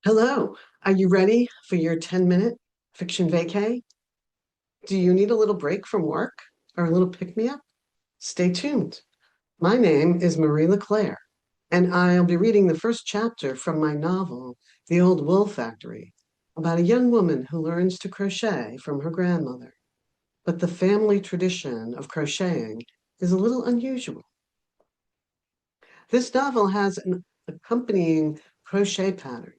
Hello, are you ready for your 10-minute fiction vacay? Do you need a little break from work or a little pick-me-up? Stay tuned. My name is Marie LeClaire, and I'll be reading the first chapter from my novel, The Old Wool Factory, about a young woman who learns to crochet from her grandmother. But the family tradition of crocheting is a little unusual. This novel has an accompanying crochet pattern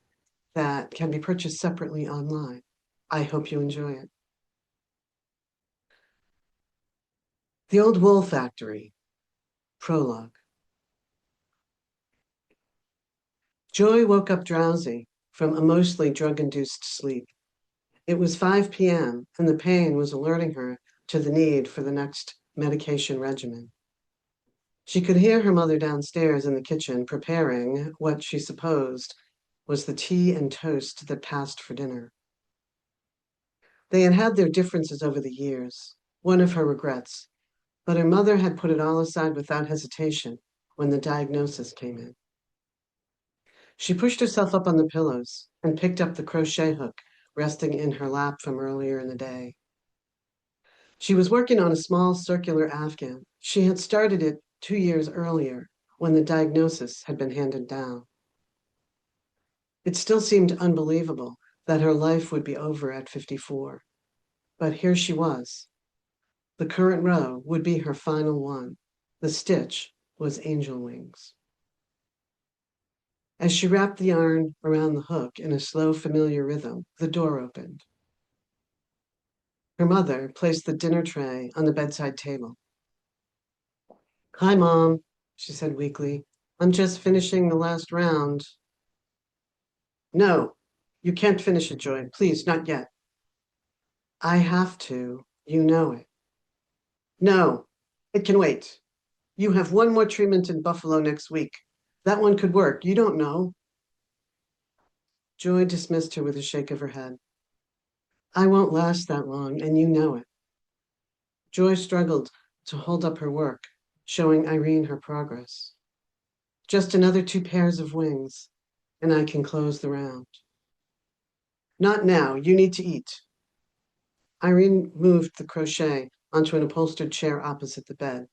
that can be purchased separately online. I hope you enjoy it. The Old Wool Factory, Prologue. Joy woke up drowsy from a mostly drug-induced sleep. It was 5 p.m., and the pain was alerting her to the need for the next medication regimen. She could hear her mother downstairs in the kitchen preparing what she supposed was the tea and toast that passed for dinner. They had had their differences over the years, one of her regrets, but her mother had put it all aside without hesitation when the diagnosis came in. She pushed herself up on the pillows and picked up the crochet hook resting in her lap from earlier in the day. She was working on a small circular afghan. She had started it 2 years earlier when the diagnosis had been handed down. It still seemed unbelievable that her life would be over at 54. But here she was. The current row would be her final one. The stitch was angel wings. As she wrapped the yarn around the hook in a slow, familiar rhythm, the door opened. Her mother placed the dinner tray on the bedside table. "Hi, Mom," she said weakly. "I'm just finishing the last round." "No, you can't finish it, Joy. Please, not yet." "I have to. You know it." "No, it can wait. You have one more treatment in Buffalo next week. That one could work. You don't know." Joy dismissed her with a shake of her head. "I won't last that long, and you know it." Joy struggled to hold up her work, showing Irene her progress. "Just another 2 pairs of wings, and I can close the round." "Not now. You need to eat." Irene moved the crochet onto an upholstered chair opposite the bed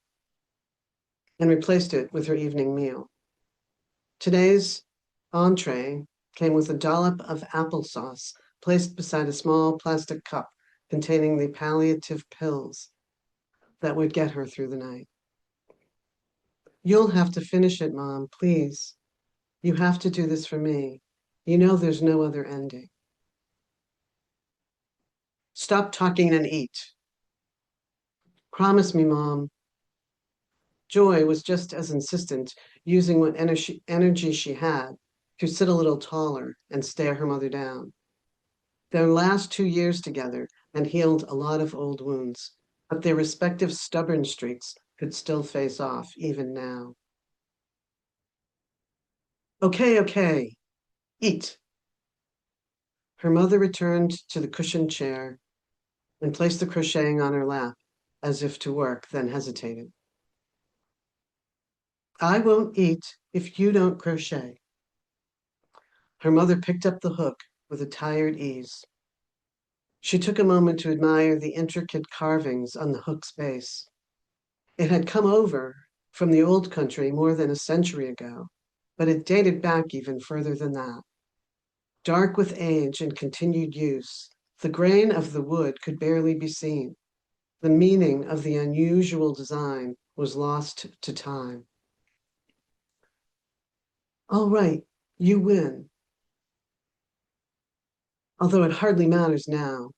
and replaced it with her evening meal. Today's entree came with a dollop of applesauce placed beside a small plastic cup containing the palliative pills that would get her through the night. "You'll have to finish it, Mom, please. You have to do this for me. You know there's no other ending." "Stop talking and eat." "Promise me, Mom." Joy was just as insistent, using what energy she had to sit a little taller and stare her mother down. Their last 2 years together had healed a lot of old wounds, but their respective stubborn streaks could still face off even now. Okay, eat." Her mother returned to the cushioned chair and placed the crocheting on her lap as if to work, then hesitated. "I won't eat if you don't crochet." Her mother picked up the hook with a tired ease. She took a moment to admire the intricate carvings on the hook's base. It had come over from the old country more than a century ago, but it dated back even further than that. Dark with age and continued use, the grain of the wood could barely be seen. The meaning of the unusual design was lost to time. "All right, you win. Although it hardly matters now.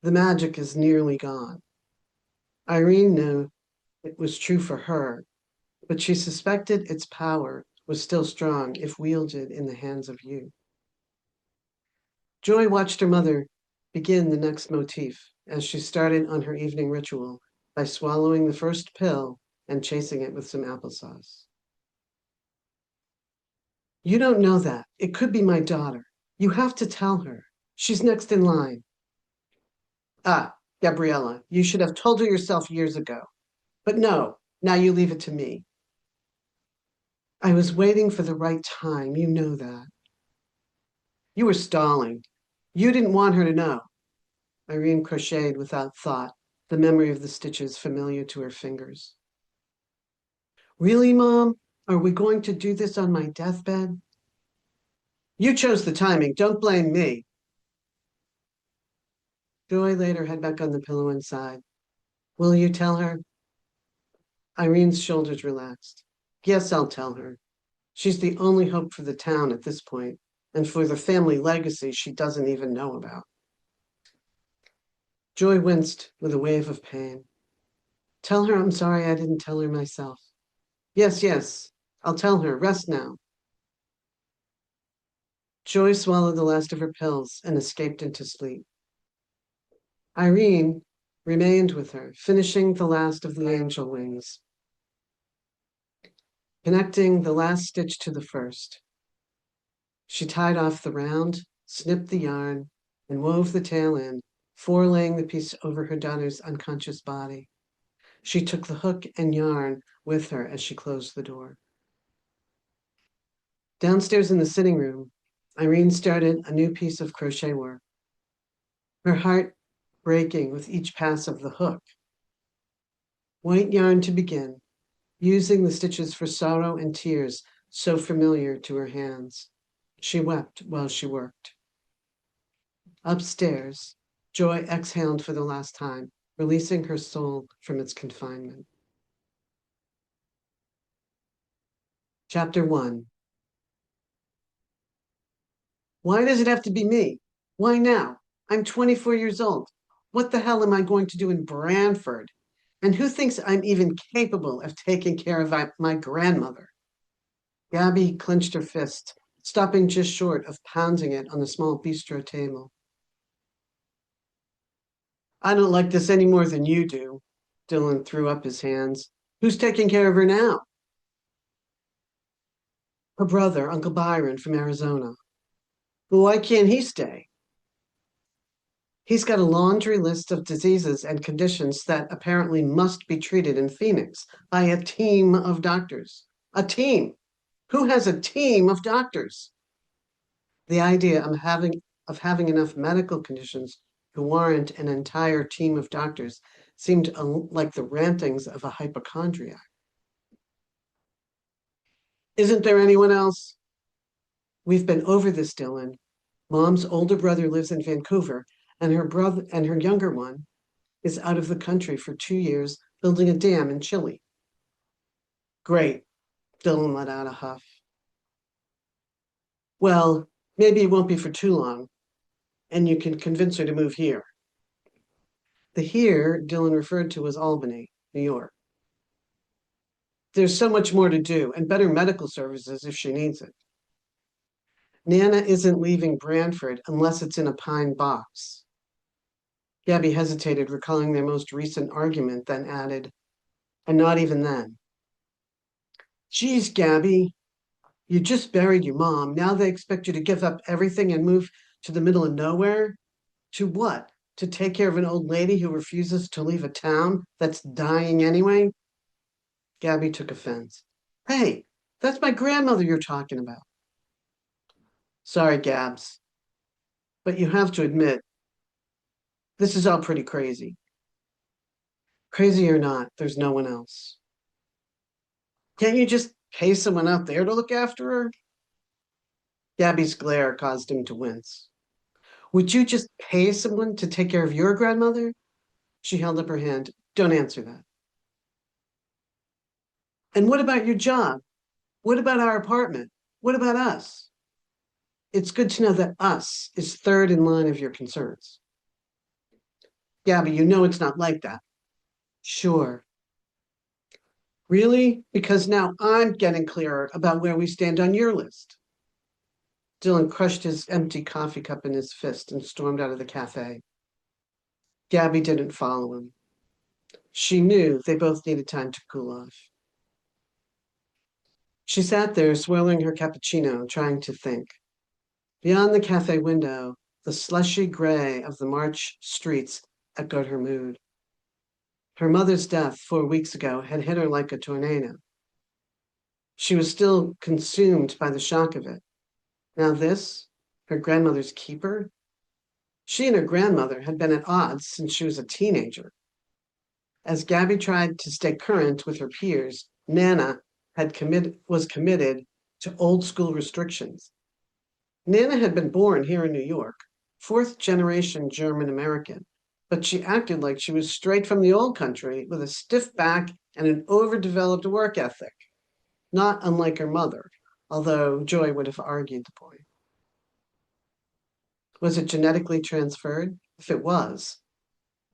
The magic is nearly gone." Irene knew it was true for her, but she suspected its power was still strong if wielded in the hands of youth. Joy watched her mother begin the next motif as she started on her evening ritual by swallowing the first pill and chasing it with some applesauce. "You don't know that. It could be my daughter. You have to tell her. She's next in line." "Ah, Gabriella, you should have told her yourself years ago. But no, now you leave it to me." "I was waiting for the right time. You know that." You were stalling. You didn't want her to know. Irene crocheted without thought, the memory of the stitches familiar to her fingers. Really, Mom? Are we going to do this on my deathbed? You chose the timing. Don't blame me. Joy laid her head back on the pillow and sighed. Will you tell her? Irene's shoulders relaxed. Yes, I'll tell her. She's the only hope for the town at this point, and for the family legacy she doesn't even know about. Joy winced with a wave of pain. Tell her I'm sorry I didn't tell her myself. Yes, yes, I'll tell her. Rest now. Joy swallowed the last of her pills and escaped into sleep. Irene remained with her, finishing the last of the angel wings, connecting the last stitch to the first. She tied off the round, snipped the yarn, and wove the tail in, forelaying the piece over her daughter's unconscious body. She took the hook and yarn with her as she closed the door. Downstairs in the sitting room, Irene started a new piece of crochet work, her heart breaking with each pass of the hook. White yarn to begin, using the stitches for sorrow and tears so familiar to her hands. She wept while she worked. Upstairs, Joy exhaled for the last time, releasing her soul from its confinement. Chapter 1. Why does it have to be me? Why now? I'm 24 years old. What the hell am I going to do in Branford? And who thinks I'm even capable of taking care of my grandmother? Gabby clenched her fist, stopping just short of pounding it on the small bistro table. I don't like this any more than you do. Dylan threw up his hands. Who's taking care of her now? Her brother, Uncle Byron from Arizona. Well, why can't he stay? He's got a laundry list of diseases and conditions that apparently must be treated in Phoenix by a team of doctors. A team. Who has a team of doctors? The idea of having enough medical conditions to warrant an entire team of doctors seemed like the rantings of a hypochondriac. Isn't there anyone else? We've been over this, Dylan. Mom's older brother lives in Vancouver, and her younger one is out of the country for 2 years building a dam in Chile. Great, Dylan let out a huff. Well, maybe it won't be for too long, and you can convince her to move here. The here Dylan referred to as Albany, New York. There's so much more to do and better medical services if she needs it. Nanna isn't leaving Branford unless it's in a pine box. Gabby hesitated, recalling their most recent argument, then added, and not even then. Geez, Gabby, you just buried your mom. Now they expect you to give up everything and move to the middle of nowhere? To what? To take care of an old lady who refuses to leave a town that's dying anyway? Gabby took offense. Hey, that's my grandmother you're talking about. Sorry, Gabs, but you have to admit, this is all pretty crazy. Crazy or not, there's no one else. Can't you just pay someone out there to look after her? Gabby's glare caused him to wince. Would you just pay someone to take care of your grandmother? She held up her hand. Don't answer that. And what about your job? What about our apartment? What about us? It's good to know that us is third in line of your concerns. Gabby, you know it's not like that. Sure. Really? Because now I'm getting clearer about where we stand on your list. Dylan crushed his empty coffee cup in his fist and stormed out of the cafe. Gabby didn't follow him. She knew they both needed time to cool off. She sat there, swirling her cappuccino, trying to think. Beyond the cafe window, the slushy gray of the March streets echoed her mood. Her mother's death 4 weeks ago had hit her like a tornado. She was still consumed by the shock of it. Now this, Her grandmother's keeper? She and her grandmother had been at odds since she was a teenager. As Gabby tried to stay current with her peers, Nanna was committed to old school restrictions. Nanna had been born here in New York, fourth generation German American, but she acted like she was straight from the old country with a stiff back and an overdeveloped work ethic, not unlike her mother, although Joy would have argued the point. Was it genetically transferred? If it was,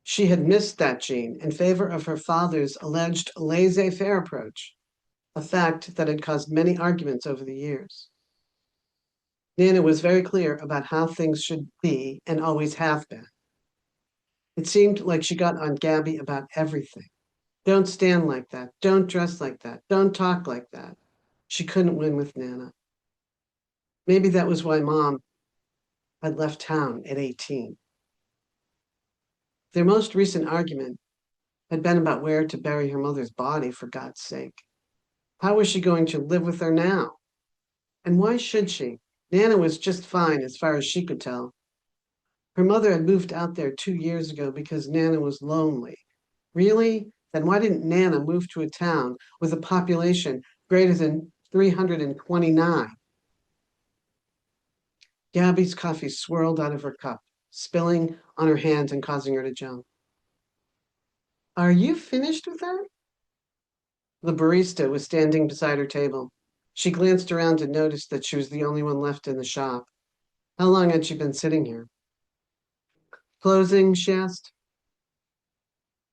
she had missed that gene in favor of her father's alleged laissez-faire approach, a fact that had caused many arguments over the years. Nanna was very clear about how things should be and always have been. It seemed like she got on Gabby about everything. Don't stand like that. Don't dress like that. Don't talk like that. She couldn't win with Nanna. Maybe that was why Mom had left town at 18. Their most recent argument had been about where to bury her mother's body, for God's sake. How was she going to live with her now? And why should she? Nanna was just fine as far as she could tell. Her mother had moved out there 2 years ago because Nanna was lonely. Really? Then why didn't Nanna move to a town with a population greater than 329? Gabby's coffee swirled out of her cup, spilling on her hands and causing her to jump. Are you finished with that? The barista was standing beside her table. She glanced around and noticed that she was the only one left in the shop. How long had she been sitting here? Closing, she asked.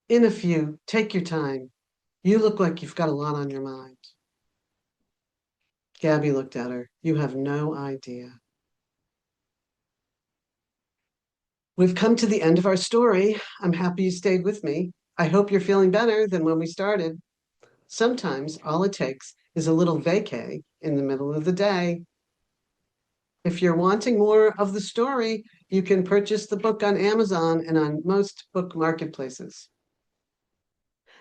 In a few. Take your time. You look like you've got a lot on your mind. Gabby looked at her. You have no idea. We've come to the end of our story. I'm happy you stayed with me. I hope you're feeling better than when we started. Sometimes all it takes is a little vacay in the middle of the day. If you're wanting more of the story, you can purchase the book on Amazon and on most book marketplaces.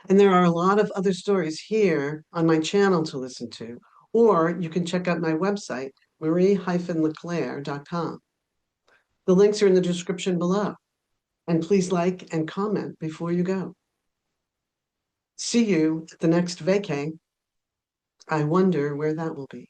And there are a lot of other stories here on my channel to listen to, or you can check out my website, marie-leclaire.com. The links are in the description below. And please like and comment before you go. See you at the next vacay. I wonder where that will be.